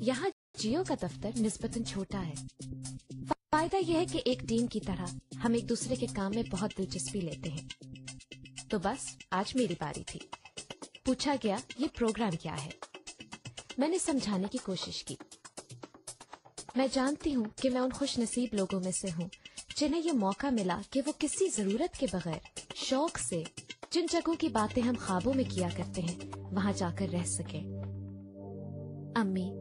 यहाँ जियो का दफ्तर निस्बतन छोटा है। फायदा यह है कि एक टीम की तरह हम एक दूसरे के काम में बहुत दिलचस्पी लेते हैं। तो बस आज मेरी बारी थी। पूछा गया ये प्रोग्राम क्या है। मैंने समझाने की कोशिश की। मैं जानती हूँ कि मैं उन खुश नसीब लोगों में से हूँ जिन्हें ये मौका मिला कि वो किसी जरूरत के बगैर शौक से जिन जगहों की बातें हम ख्वाबों में किया करते हैं वहाँ जाकर रह सके। अम्मी,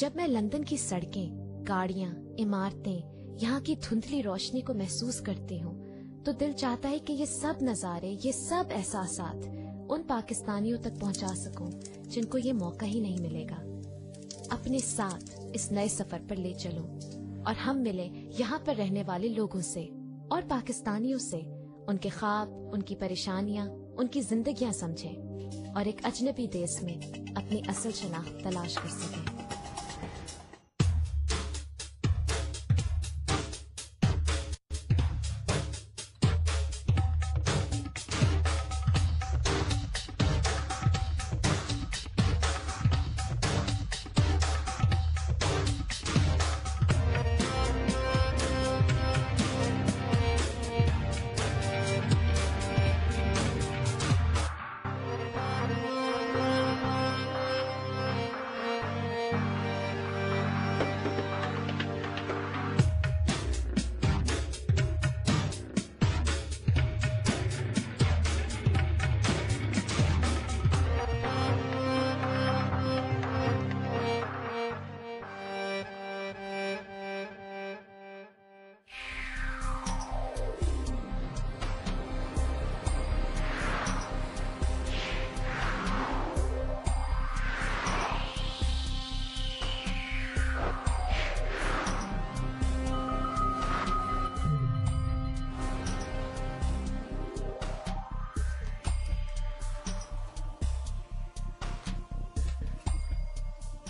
जब मैं लंदन की सड़कें, गाड़ियाँ, इमारतें, यहाँ की धुंधली रोशनी को महसूस करती हूँ तो दिल चाहता है कि ये सब नजारे, ये सब एहसासात उन पाकिस्तानियों तक पहुँचा सकूं जिनको ये मौका ही नहीं मिलेगा। अपने साथ इस नए सफर पर ले चलो और हम मिले यहाँ पर रहने वाले लोगों से और पाकिस्तानियों से, उनके ख्वाब, उनकी परेशानियाँ, उनकी जिंदगियाँ समझें और एक अजनबी देश में अपनी असल शनाख्त तलाश कर सकें।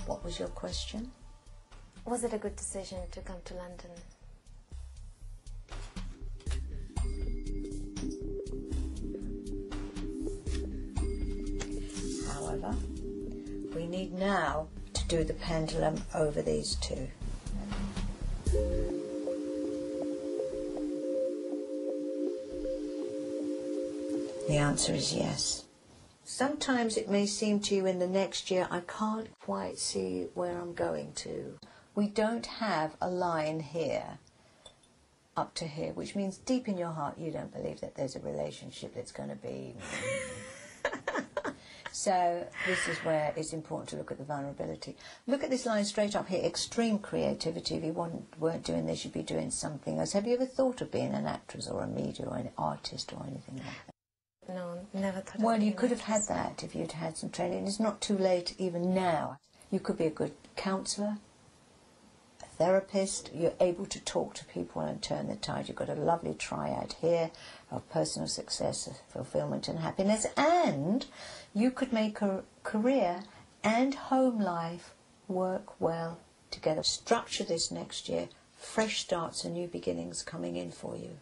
What was your question? Was it a good decision to come to London? However, we need now to do the pendulum over these two. The answer is yes. Sometimes it may seem to you in the next year, I can't quite see where I'm going to. We don't have a line here up to here, which means deep in your heart you don't believe that there's a relationship that's going to be... So this is where it's important to look at the vulnerability. Look at this line straight up here, extreme creativity. If you weren't doing this, you'd be doing something else. Have you ever thought of being an actress or a media or an artist or anything like that? No, never thought. Well, you could have had that if you'd had some training. It's not too late even now. You could be a good counsellor, a therapist. You're able to talk to people and turn the tide. You've got a lovely triad here of personal success, fulfillment and happiness. And you could make a career and home life work well together. Structure this next year. Fresh starts and new beginnings coming in for you.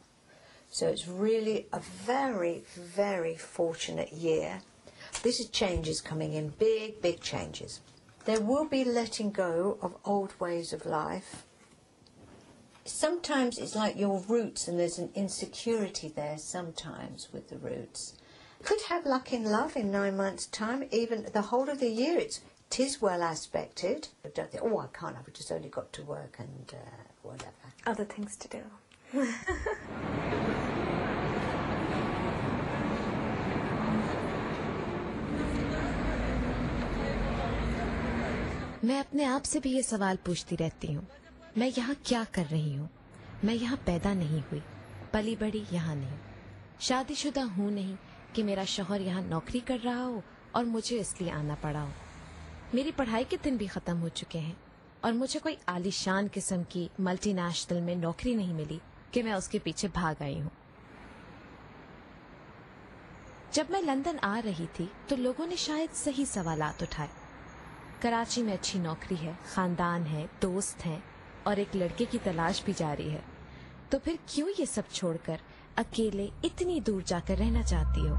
So it's really a very, very fortunate year. This is changes coming in, big, big changes. There will be letting go of old ways of life. Sometimes it's like your roots and there's an insecurity there sometimes with the roots. Could have luck in love in 9 months' time, even the whole of the year. It is well aspected. Don't think, oh, I can't, I've just only got to work and whatever. Other things to do. मैं अपने आप से भी ये सवाल पूछती रहती हूँ, मैं यहाँ क्या कर रही हूँ? मैं यहाँ पैदा नहीं हुई, पली बड़ी यहाँ नहीं, शादीशुदा हूँ नहीं कि मेरा शौहर यहाँ नौकरी कर रहा हो और मुझे इसलिए आना पड़ा हो। मेरी पढ़ाई के दिन भी खत्म हो चुके हैं और मुझे कोई आलीशान किस्म की मल्टीनेशनल में नौकरी नहीं मिली कि मैं उसके पीछे भाग आई हूँ। जब मैं लंदन आ रही थी तो लोगों ने शायद सही सवालात उठाए। कराची में अच्छी नौकरी है, खानदान है, दोस्त हैं और एक लड़के की तलाश भी जारी है, तो फिर क्यों ये सब छोड़कर अकेले इतनी दूर जाकर रहना चाहती हो?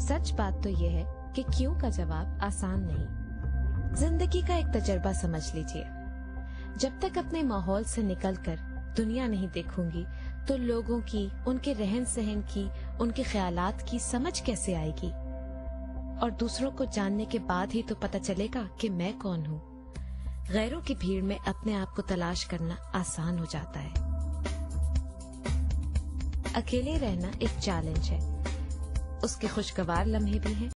सच बात तो ये है कि क्यों का जवाब आसान नहीं। जिंदगी का एक तजर्बा समझ लीजिए। जब तक अपने माहौल से निकलकर दुनिया नहीं देखूंगी तो लोगों की, उनके रहन सहन की, उनके ख्यालात की समझ कैसे आएगी। और दूसरों को जानने के बाद ही तो पता चलेगा कि मैं कौन हूँ। गैरों की भीड़ में अपने आप को तलाश करना आसान हो जाता है। अकेले रहना एक चैलेंज है, उसके खुशगवार लम्हे भी हैं